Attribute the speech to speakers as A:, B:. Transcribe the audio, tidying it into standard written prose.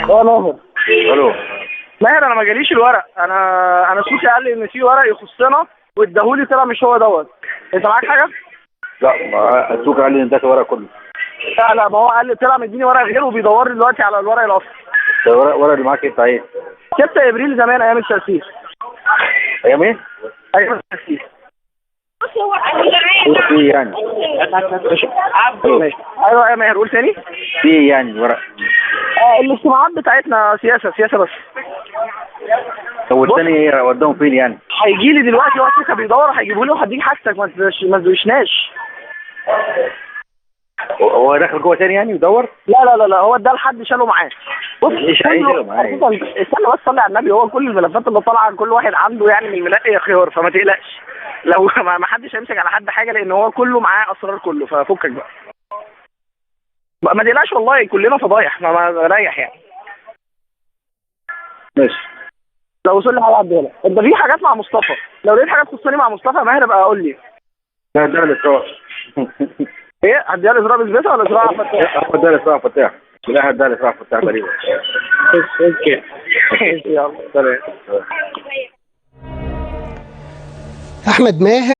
A: اه ماهر.
B: الو.
A: ماهر انا ما جاليش الورق، انا سوكي قال لي ان في ورق يخصنا واداهولي، طلع مش هو دوت. انت معاك حاجه؟
B: لا، ما السوق قال لي ان ده الورق كله.
A: لا ما هو قال لي طلع مديني ورق غيره وبيدور لي دلوقتي على الورق الاصلي.
B: الورق اللي معاك انت ايه؟
A: 6 ابريل زمان ايام التاسيس.
B: ايام ايه؟
A: ايام التاسيس.
B: في يعني.
A: ماشي. ايوه يا ماهر قول تاني.
B: في يعني الورق.
A: الاجتماعات بتاعتنا سياسه بس.
B: طب والثاني ايه وداهم فين يعني؟
A: هيجي لي دلوقتي، هو كان بيدور، هيجيبوا لي وهديك حاجتك، ما تدوشناش.
B: هو داخل جوه تاني يعني يدور؟
A: لا هو ده لحد شاله معاه. بص
B: ايش شاله معاه؟
A: استنى بس صلي على النبي، هو كل الملفات اللي طالعه كل واحد عنده يعني من المنقي خيار، فما تقلقش. لو ما حدش هيمسك على حد حاجه، لان هو كله معاه اسرار كله، ففكك بقى. ما تقلقش والله، كلنا فضايح، ما ريح يعني.
B: ماشي.
A: لو وصل لي حاجه عديها لك. انت في حاجات مع مصطفى، لو لقيت حاجات تخصني مع مصطفى ماهر ابقى قول لي.
B: ده الاسراء.
A: ايه هديها لاسراء بالبيت ولا اسراء فتاح؟
B: هو ده الاسراء فتاح. لا ده الاسراء فتاح تقريبا.
A: اوكي. يلا سلام.
C: أحمد ماهر